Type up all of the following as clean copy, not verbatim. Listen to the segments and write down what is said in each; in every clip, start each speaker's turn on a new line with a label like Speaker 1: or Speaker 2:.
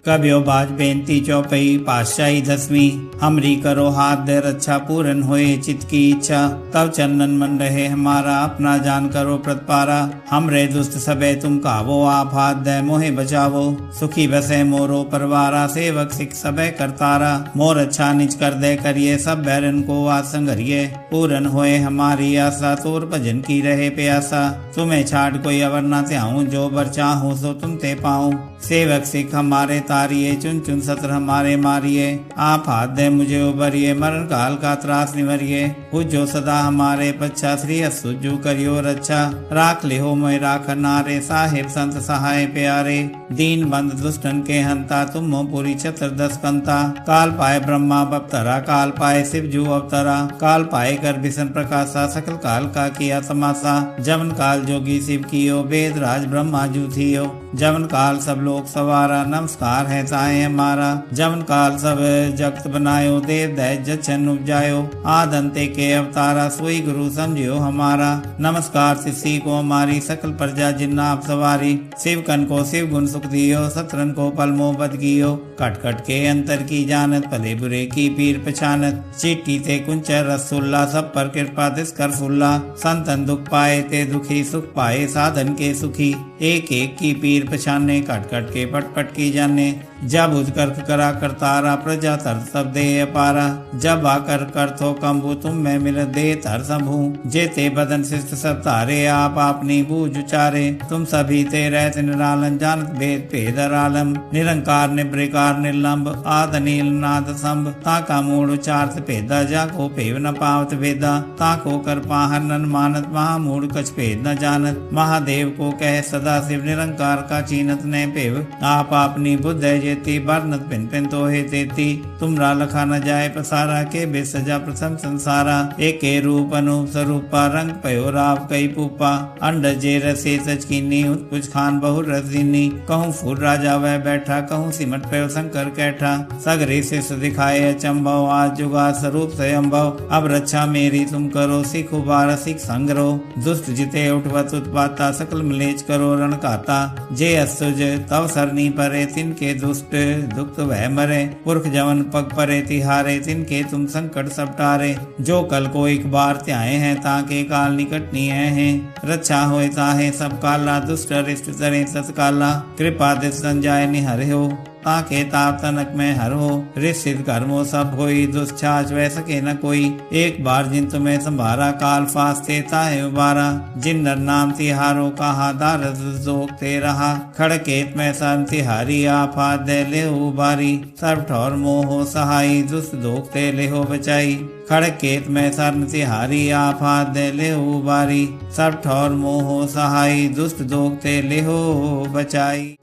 Speaker 1: कब्यो बाज बेनती चौपई पातशाही दसवीं। हमरी करो हाथ दे रक्षा पूरन होए चित की इच्छा। तब चंदन मन रहे हमारा अपना जान करो प्रतिपारा। हमरे दुष्ट सबे तुम कावो आप हाथ दे मोहे बचावो। सुखी बसे मोरो परवारा सेवक सिख सबे करतारा। मोर अच्छा निज कर दे करिए सब बैरन को आज संघरिए। पूरन होए हमारी आशा तोर भजन की रहे प्यासा। तुम्हें छाड़ कोई अवर न त्याऊं जो बर चाहूं सो तुम ते पाऊं। सेवक सिख हमारे तारिये चुन चुन सत्र हमारे मारिये। आप हाथ दे मुझे उबरिये मरण काल का त्रास निवरिये। पूजो सदा हमारे पच्छा श्री असुजु करियो रक्षा। राख ले हो मैं राख नारे साहिब संत सहाय प्यारे। दीन बंद दुष्टन के हंता तुम पूरी छत्र दस कंता। काल पाए ब्रह्मा बप्तरा काल पाए शिव जू अवतरा। काल पाए कर भीषण प्रकाशा सकल काल का किया तमाशा। जमन काल जोगी शिव कियो वेद राज ब्रह्मा जू थियो। जमन काल सब लोग सवारा नमस्कार है ताए हमारा। जमन काल सब जगत बनायो देव दैज जछन उपजायो। आद अंते के अवतारा सोई गुरु समझियो हमारा। नमस्कार शिष्य को हमारी सकल प्रजा जिन्ना आप सवारी। शिव कन को शिव गुण सुख दियो सत्रन को पल मोह बद गियो। कट कट के अंतर की जानत भले बुरे की पीर पछानत। चिट्ठी ते कुंचर रसुल्ला सब पर कृपा दिस कर फुल्ला। संतन दुख पाए ते दुखी सुख पाए साधन के सुखी। एक एक की पीर पछाने कट कट के पट पट की जाने। जब उजकर करा करतारा प्रजा तर सब दे अपारा। जब आकर कर थो कंबू तुम में मिल दे तर संभू। जेते बदन शिष्ट सब तारे आप अपनी बूझ उचारे। तुम सभी ते रहत निरालन जानत भेद भेदर आलम। निरंकार निब्रिकार निर्लंब आद नील नाद संभ। ताका मूड उचारत भेदा जाको पेव न पावत भेदा। ताको कर पाहन मानत महामूड कछ भेद न जानत। महादेव को कह सदा शिव निरंकार का चीनत ने पेव। आप अपनी बुद्ध जेती बरनत पिन पिन तो हे तेती। तुमरा लखा न जाए पसारा के बेसजा प्रथम संसारा। एक रूप अनूप स्वरूपा रंग पयो राव कई पूपा। अंड जे रसे सच कीनी उत्पुज खान बहु रसीनी। कहूँ फूल राजा वह बैठा कहूँ सिमट पयो शंकर कैठा। सगरे से दिखाए अचंभव आज जुगा स्वरूप स्वयंभव। अब रक्षा मेरी तुम करो सिख उबार सिख संग्रहो। दुष्ट जिते उठवत उत्पाता सकल मलेच करो रण काता। जे असुज तव सरनी परे तिनके दुष्ट दुख वह मरे। पुरख जवन पग परे तिहारे तिनके तुम संकट सब टारे। जो कल को एक बार त्याए हैं ताके काल निकट निये हैं। रक्षा होए ताहे सब काला दुष्ट अरिष्ट तरे तत्काला। कृपा दिस संजाय निहरे हो ताके ताप तनक में हर हो। ऋषित कर्मो सब होई दुष्छाच वह सके न कोई। एक बार जिन तुम्हें संभारा काल फास्ते ताहे उबारा। जिन नर नाम तिहारो कहा दारद जोगते रहा। खड़केत में सन तिहारी आप हाथ दे ले उबारी। सब ठौर मोह सहाई दुष्ट दोगते ले हो बचाई। खड़केत में सरन तिहारी आप हाथ दे ले उबारी। सब ठौर मोह सहाई दुष्ट दोगते ले हो बचाई।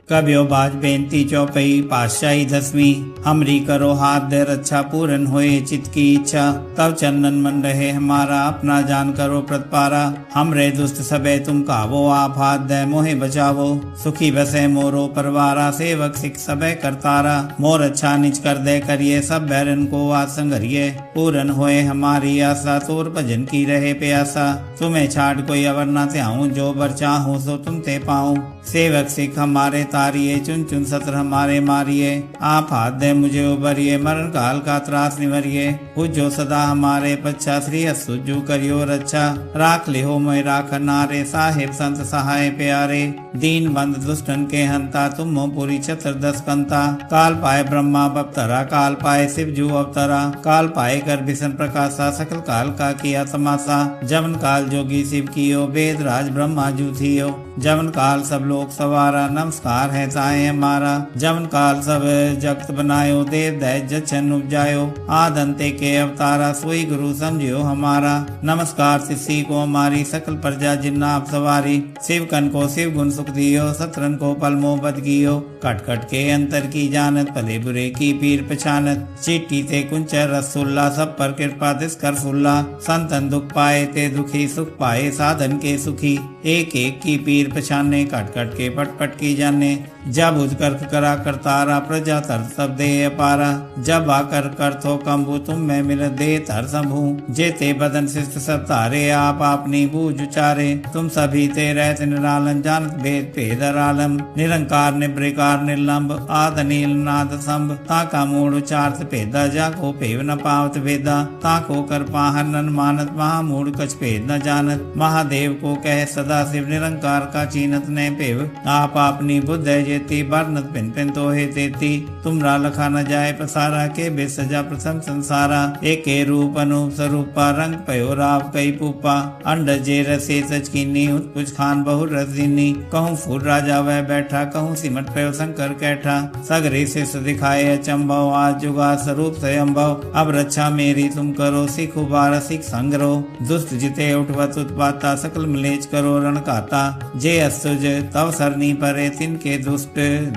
Speaker 1: कब्यो बाज बेनती चौपई पातशाही दसवीं। हमरी करो हाथ दे रक्षा पूरन होए चित की इच्छा। तब चंदन मन रहे हमारा अपना जान करो प्रतिपारा। हमरे दुष्ट सबे तुम कावो आप हाथ दे मोहे बचावो। सुखी बसे मोरो परवारा सेवक सिख सबे करतारा। मोर अच्छा निज कर दे करिए सब बैरन को आज संघरिए। पूरन होए हमारी आशा तोर भजन की रहे प्यासा। तुम्हें छाड़ कोई अवर न त्याऊं जो बर चाहूं सो तुम ते पाऊं। सेवक सिख हमारे तारिये चुन चुन सत्र हमारे मारिये। आप हाथ दे मुझे उबरिये मरण काल का त्रास निवरिये। पूजो सदा हमारे पच्छा श्री असुजु करियो रक्षा। राख ले हो मैं राख नारे साहिब संत सहाय प्यारे। दीन बंद दुष्टन के हंता तुम पूरी छत्र दस कंता। काल पाए ब्रह्मा बप्तरा काल पाए शिव जू अवतरा। काल पाए कर भीषण प्रकाशा सकल काल का किया तमाशा। जमन काल जोगी शिव कियो वेद राज ब्रह्मा जू थियो। जमन काल सब लोग सवारा नमस्कार है ताए हमारा। जमन काल सब जगत बनायो देव दैज जछन उपजायो। आद अंते के अवतारा सोई गुरु समझियो हमारा। नमस्कार शिष्य को हमारी सकल प्रजा जिन्ना आप सवारी। शिव कन को शिव गुण सुख दियो सत्रन को पल मोह बद गियो। कट कट के अंतर की जानत भले बुरे की पीर पछानत। चिट्ठी ते कुंचर रसुल्ला सब पर कृपा दिस कर फुल्ला। संतन दुख पाए ते दुखी सुख पाए साधन के सुखी। एक एक की पीर पछाने कट कट कट के पट की जाने। जब उजकर करा करतारा प्रजा तर सब दे अपारा। जब आकर कर थो कंबु तुम में मिल दे तर संभू। जेते बदन शिष्ट सब तारे आप अपनी बूझ उचारे। तुम सभी ते रहते निरालन जानत भेद भेदर आलम। निरंकार निब्रिकार निर्लंब आद नील नाद संभ। ताका मूड उचारत भेदा जाको पेव न पावत भेदा। ताको कर पाहन मानत महामूड कछ भेद न जानत। महादेव को कह सदा शिव निरंकार का चीनत न पेव। आप अपनी बुद्ध जेती बरनत पिन पिन तो हे तेती। तुमरा लखा न जाए पसारा के बे सजा प्रथम संसारा। एके रूप अनूप स्वरूपा रंग पयो राव कई पूपा। अंड जे रसे सच कीनी उत्पुज खान बहु रसीनी। कहूँ फूल राजा वह बैठा कहूँ सिमट पयो शंकर कैठा। सगरे से दिखाए अचंभव आज जुगा स्वरूप स्वयंभव। अब रक्षा मेरी तुम करो सिख उबार सिख संग्रो। दुष्ट जिते उठवत उत्पाता सकल मलेच करो रण खाता। जे असुज तव सरनी परे तिनके दुष्ट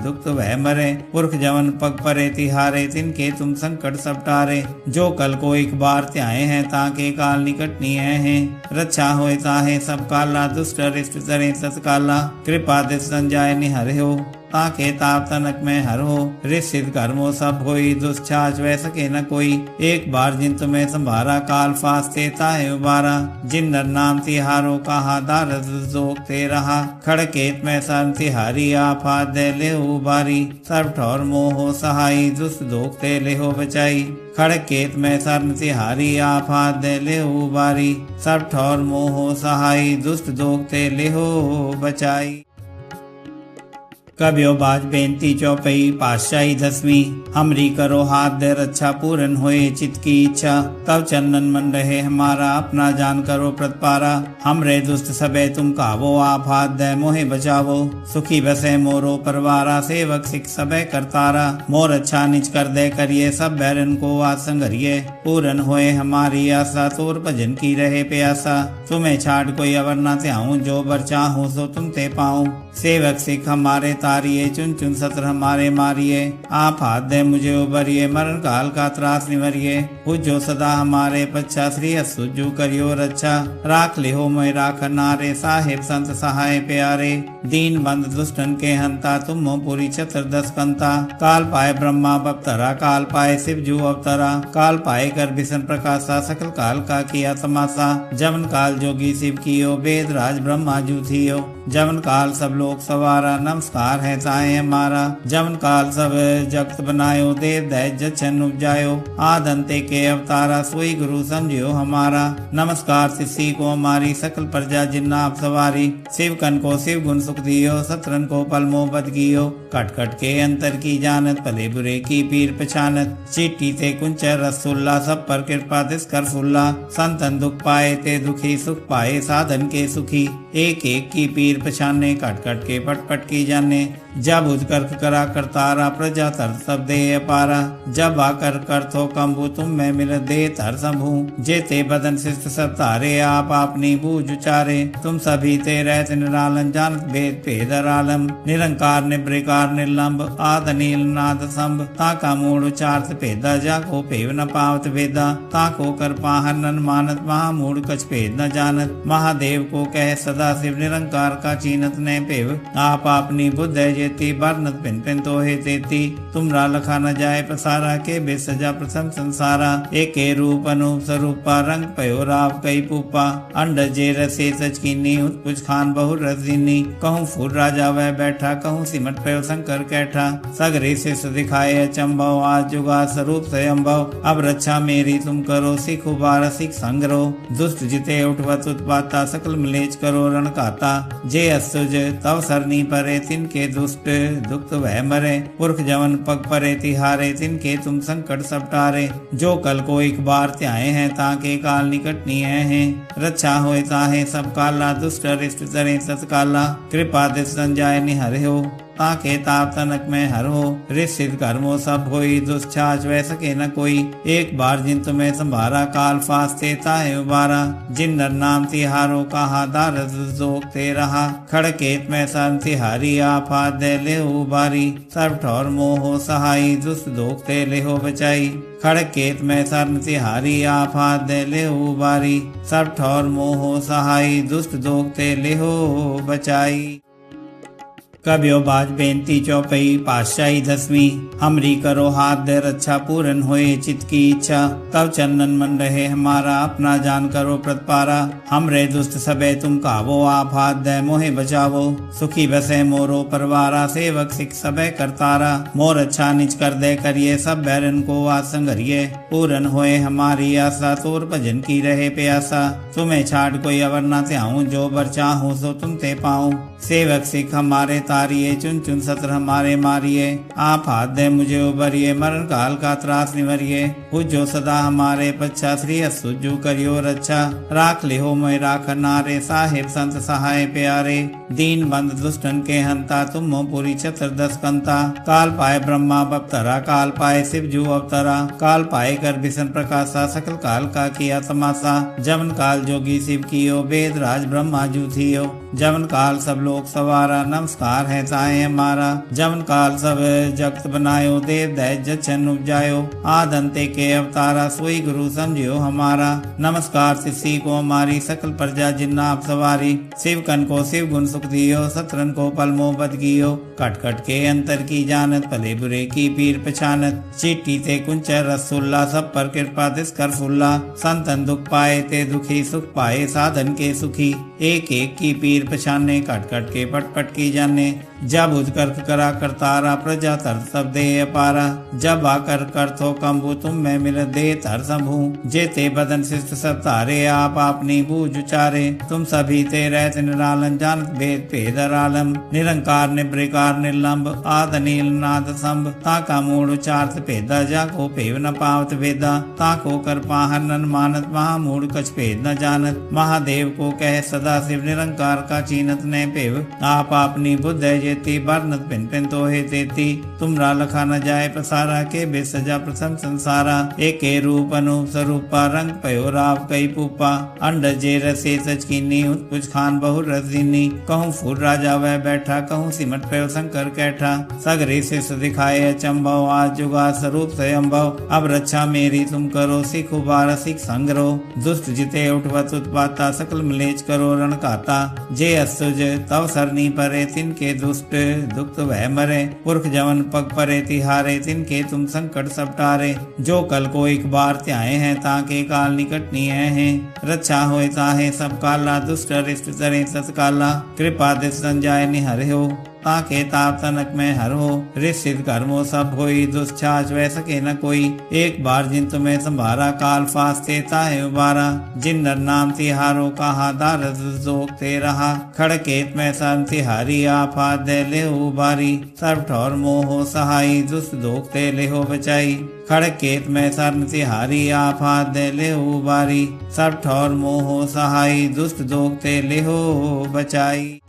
Speaker 1: दुख वह मरे। पुरख जवन पग परे तिहारे तिनके तुम संकट सब टारे। जो कल को एक बार त्याए हैं ताके काल निकट निये हैं। रक्षा होए ताहे सब काला दुष्ट अरिष्ट तरे तत्काला। कृपा दिस संजाय निहर हो ताके ताप तनक में हर हो। ऋषिद कर्मो सब होई दुष्चाच वह सके न कोई। एक बार जिन तुम्हें संभारा काल फास्ते ताहे उबारा। जिन नर नाम तिहारो कहा दारद जोगते रहा। खड़केत में सन तिहारी आफा दे ले उबारी। सर्व ठौर मोहो सहाई दुष्ट दोगते ले हो बचाई। खड़केत में सरन तिहारी आफा दे ले उबारी। सर्व ठौर मोहो सहाई दुष्ट दोगते ले हो बचाई। कब्यो बाज बेनती चौपई पातशाही दसवीं। हमरी करो हाथ दे रक्षा पूरन होए चित की इच्छा। तब चंदन मन रहे हमारा अपना जान करो प्रतिपारा। हमरे दुष्ट सबे तुम कावो आप हाथ दे मोहे बचावो। सुखी बसे मोरो परवारा सेवक सिख सबे करतारा। मोर अच्छा निज कर दे करिए सब बैरन को आज संघरिए। पूरन होए हमारी आशा तोर भजन की रहे प्यासा। तुम्हें छाड़ कोई अवर न त्याऊं जो बर चाहूं सो तुम ते पाऊं। सेवक सिख हमारे तारिये चुन चुन सत्र हमारे मारिये। आप हाथ दे मुझे उबरिये मरण काल का त्रास निवरिये। पूजो सदा हमारे पच्छा श्री असुजु करियो रक्षा। राख ले हो मैं राख नारे साहेब संत सहाय प्यारे। दीन बंद दुष्टन के हंता तुम पूरी छत्र दस कंता। काल पाए ब्रह्मा बप्तरा काल पाए शिवजू अवतरा। काल पाए कर भीषण प्रकाशा सकल काल का किया तमाशा। जमन काल जोगी शिव कियो वेद राज ब्रह्मा जू थियो। जमन काल सब लोग सवारा नमस्कार है ताए हमारा। जमन काल सब जगत बनायो देव दैज जछन उपजायो। आद अंते के अवतारा सोई गुरु समझियो हमारा। नमस्कार शिष्य को हमारी सकल प्रजा जिन्नाप सवारी। शिव कन को शिव गुण सुख दियो सत्रन को पलमो बद गियो। कट कट के अंतर की जानत भले बुरे की पीर पछानत। चिट्ठी ते कुंचर रसुल्ला सब पर कृपा दिस कर फुल्ला। संतन दुख पाए ते दुखी सुख पाए साधन के सुखी। एक एक की पीर पछाने कट कट के पट की जाने। जब उजकर करा करतारा प्रजा तर सब दे अपारा। जब आकर कर थो कंबु तुम में मिल दे तर संभू। जेते बदन शिष्ट सब तारे आप अपनी बूझ उचारे। तुम सभी ते रहते निरालन जानत भेद भेदर आलम। निरंकार निब्रिकार निर्लंब आद नील नाद संभ। ताका मूड उचारत भेदा जाको पेव न पावत भेदा। ताको कर पाहन मानत महामूड कछ भेद न जानत। महादेव को कह सदा शिव निरंकार का चीनत न पेव। आप अपनी बुद्ध जेती बरनत पिन पिन तो हे तेती। तुमरा लखा न जाए पसारा के बे सजा प्रथम संसारा। एके रूप अनूप स्वरूपा रंग पयो राव कई पूपा। अंड जे रसे सच कीनी उत्पुज खान बहु रसीनी। कहूँ फूल राजा वह बैठा कहूँ सिमट पयो शंकर कैठा। सगरे से दिखाए अचंभव आज जुगा स्वरूप स्वयंभव। अब रक्षा मेरी तुम करो सिख उबार सिख संग्रो। दुष्ट जिते उठवत उत्पाता सकल मलेच करो रण खाता। जे असुज तव सरनी परे तिनके दुष्ट दुख वह मरे। पुरख जवन पग परे तिहारे तिनके तुम संकट सब टारे। जो कल को एक बार त्याए हैं ताके काल निकट निये हैं। रक्षा होए ताहे सब काला दुष्ट अरिष्ट तरे तत्काला। कृपा दिस संजाय निहर हो ताके ताप तनक में हर हो। ऋषिद कर्मो सब होई दुष्चाच वह सके न कोई। एक बार जिन तुम्हें संभारा काल फास्ते ताहे उबारा। जिन नर नाम तिहारो कहा दारद जोगते रहा। खड़केत में सन तिहारी आफा दे ले उबारी। सर्व ठौर मोहो सहाई दुष्ट दोगते ले हो बचाई। खड़केत में सरन तिहारी आफा दे ले उबारी। सर्व ठौर मोहो सहाई दुष्ट दोगते ले हो बचाई। कबियो बाज बेनती चौपई पातशाही दसवीं हमरी करो हाथ दे रक्षा पूरन होए चित की इच्छा तब चंदन मन रहे हमारा अपना जान करो प्रतिपारा हमरे दुष्ट सबे तुम कावो आप हाथ दे मोहे बचावो सुखी बसे मोरो परवारा सेवक सिख सबे करतारा मोर अच्छा निज कर दे करिए सब बैरन को आसंगरिए पूरन होए हमारी आशा तोर भजन की रहे प्यासा तुम्हें छाड़ कोई अवर न त्याऊं जो बर चाहूं सो तुम ते पाऊं सेवक सिख हमारे तारिये चुन चुन सत्र हमारे मारिये आप हाथ दे मुझे उबरिये मरण काल का त्रास निवरिये पूजो सदा हमारे पच्छा श्री असुजु करियो रक्षा राख लिहो मोय राख नारे साहिब संत सहाय प्यारे दीन बंद दुष्टन के हंता तुम मोपुरी चतुर्दश कंता काल पाए ब्रह्मा बप्तरा काल पाए शिव जू अवतरा काल पाए कर भीषण प्रकाशा सकल काल का किया तमाशा जमन काल जोगी शिव कियो वेद राज ब्रह्मा जू थियो जमन काल सब लोग सवारा नमस्कार है ताए हमारा जमन काल सब जगत बनायो देव दैज जचन उपजायो आदंते के अवतारा सोई गुरु समझियो हमारा नमस्कार शिष्य को हमारी सकल प्रजा जिन्ना आप सवारी शिव कन को शिव गुण सुख दियो सत्रन को पल मोहब्बत कियो कट कट के अंतर की जानत भले बुरे की पीर पहचानत चिट्ठी ते कुंचर रसुल्ला सब पर कृपा दिस कर फुल्ला संतन दुख पाए ते दुखी सुख पाए साधन के सुखी एक एक की पीर पहचाने कट कट के पट पट की जाने जब उदकर करा करतारा प्रजा तर सब दे अपारा जब आकर कर थो कंबू तुम में मिल दे तर संभू जेते बदन शिष्ट सब तारे आप अपनी बूझ उचारे तुम सभी ते रहत निरालन जानत भेद भेदर आलम निरंकार निब्रिकार निर्लंब आद नील नाद संभ ताका मूड उचारत भेदा जाको पेव न पावत भेदा ताको कर पाहन मानत महामूड कछ भेद न जानत महादेव को कह सदा शिव निरंकार का चीनत ने पेव आप अपनी बुद्ध जेती बरनत पिन पिन तो हे तेती तुमरा लखा न जाए पसारा के बेसजा प्रथम संसारा एक रूप अनूप स्वरूपा रंग पयो राव कई पूपा अंड जे रसे सच कीनी उत्पुज खान बहु रसीनी कहूँ फूल राजा वह बैठा कहूँ सिमट पयो शंकर कैठा सगरे से दिखाए अचंभव आज जुगा स्वरूप स्वयंभव अब रक्षा मेरी तुम करो सिख उबार सिख संग्रो दुष्ट जिते उठवत उत्पाता सकल मलेच करो रण काता जे असुज तव सरनी परे तिनके दुष्ट दुख वह मरे पुरख जवन पग परे तिहारे तिनके तुम संकट सब टारे जो कल को एक बार त्याए हैं ताके काल निकट निये हैं रक्षा होए ताहे सब काला दुष्ट रिष्ट तरे सतकाला कृपा दिस संजाय निहर हो ताके ताप तनक में हर हो ऋषित कर्मो सब होई दुष्छाच वह सके न कोई एक बार जिन तुम्हें संभारा काल फास्ते ताहे उबारा जिन नर नाम तिहारो कहा दारद जोगते रहा खड़केत में सन तिहारी आप हाथ दे ले उबारी सर्व ठौर मोहो सहाई दुष्ट दोगते ले हो बचाई खड़केत में सरन तिहारी आप हाथ दे ले उबारी सर्व ठौर मोहो सहाई दुष्ट दोगते ले हो बचाई।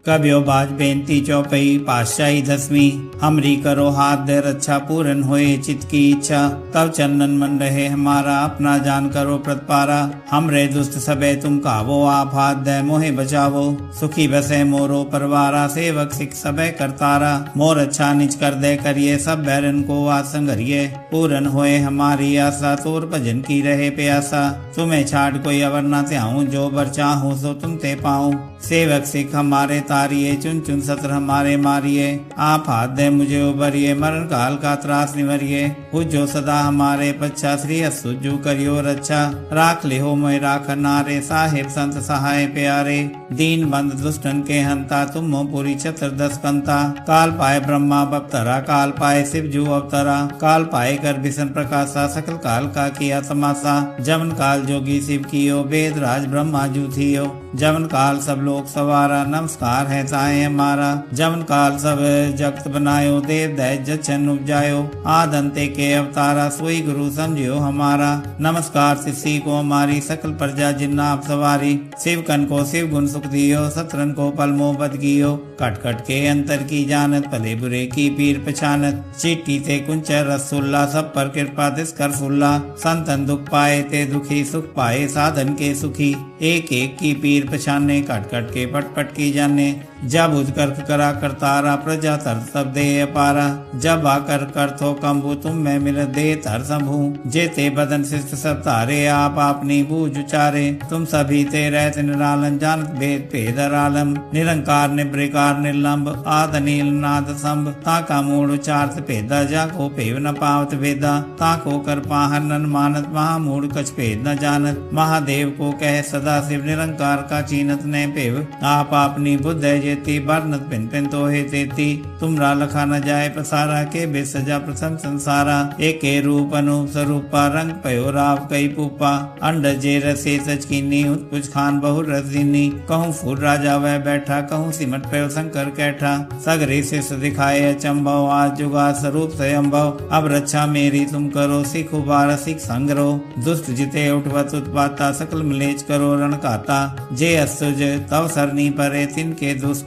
Speaker 1: कबियो बाज बेनती चौपई पातशाही दसवीं हमरी करो हाथ दे रक्षा पूरन होए चित की इच्छा तब चंदन मन रहे हमारा अपना जान करो प्रतिपारा हमरे दुष्ट सबे तुम कावो आप हाथ दे मोहे बचावो सुखी बसे मोरो परवारा सेवक सिख सबे करतारा मोर अच्छा निज कर दे करिए सब बैरन को आसंगरिए पूरन होए हमारी आशा तोर भजन की रहे प्यासा तुम्हें छाड़ कोई अवर न त्याऊं जो बर चाहूं सो तुम ते पाऊं सेवक सिख हमारे तारिये चुन चुन सत्र हमारे मारिये आप हाथ दे मुझे उबरिये मरण काल का त्रास निवरिये पूजो सदा हमारे पच्छा श्री असुजु करियो रक्षा राख लिहो मोय राख नारे साहिब संत सहाय प्यारे दीन बंद दुष्टन के हंता तुम मोपुरी चतुर्दश कंता काल पाए ब्रह्मा बप्तरा काल पाए शिव जू अवतरा काल पाए कर भीषण प्रकाशा सकल काल का किया तमाशा जमन काल जोगी शिव कियो वेद राज ब्रह्मा जू थियो जमन काल सब लोग सवारा नमस्कार है ताए हमारा जमन काल सब जगत बनायो देव दैज जचन उपजायो आदंते के अवतारा सोई गुरु समझियो हमारा नमस्कार शिष्य को हमारी सकल प्रजा जिन्ना आप सवारी शिव कन को शिव गुण सुख दियो सत्रन को पल मोहब्बत कियो कट कट के अंतर की जानत भले बुरे की पीर पहचानत चिट्ठी ते कुंचर रसुल्ला सब पर कृपा दिस कर फुल्ला संतन दुख पाए ते दुखी सुख पाए साधन के सुखी एक एक की पीर पहचाने कट कट के पट पट की जाने जब उदकर करा करतारा प्रजा तर सब दे अपारा। जब आकर करथो कंबु तुम मैं मिल दे तर संभू। जेते बदन शिष्ट सब तारे आप अपनी बूझ उचारे। तुम सभी ते रहत निरालन जानत भेद भेदर आलम। निरंकार निब्रिकार निर्लंब आद नील नाद संभ। ताका मूढ़ उचारत भेदा जाको भेव न पावत भेदा। ताको कर पाहन मानत महामूढ़ कछ भेद न जानत। महादेव को कह सदा शिव निरंकार का चीनत न भेव। आप अपनी बुद्ध है जेती बरनत पिन पिन तो हे तेती। तुमरा लखा न जाए पसारा के बेसजा प्रथम संसारा। एक रूप अनूप स्वरूपा रंग पयो राव कई पूपा। अंड जे रसे सच कीनी उत्कुच खान बहु रसीनी। कहूँ फूल राजा वह बैठा कहूँ सिमट पयो शंकर कैठा। सगरे से दिखाए अचंभव आज जुगा स्वरूप स्वयंभव। अब रक्षा मेरी तुम करो सिख उबार सिख संग्रो। दुष्ट जिते उठवत उत्पाता सकल मिलेच करो रण काता। जे असुज तव सरनी परे तिनके दुष्ट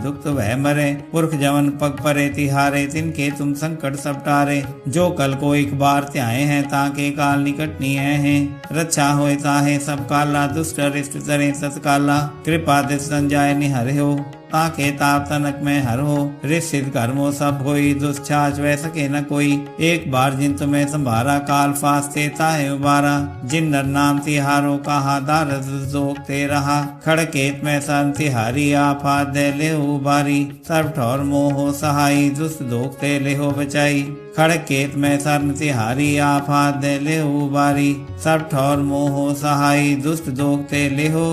Speaker 1: दुख वह मरे। पुरख जवन पग परे तिहारे तिनके तुम संकट सब टारे। जो कल को एक बार त्याए हैं ताके काल निकट निये हैं। रक्षा होए ताहे सब काला दुष्ट अरिष्ट तरे तत्काला। कृपा दिस संजाय निहर हो ताके ताप तनक में हर हो। ऋषिद कर्मो सब होई दुष्छाच वह सके न कोई। एक बार जिन तुम्हें संभारा काल फास्ते ताहे उबारा। जिन नर नाम तिहारो कहा दारद जोगते रहा। खड़केत में सन तिहारी आपा दे ले उबारी। सर्व ठौर मोहो सहाई दुष्ट दोगते ले हो बचाई। खड़केत में सरन तिहारी आपा दे ले उबारी। सब ठौर मोहो सहाई दुष्ट दोगते ले हो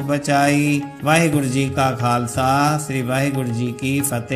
Speaker 1: बचाई। वाहिगुरु जी का खालसा श्री वाहिगुरु जी की फतेह।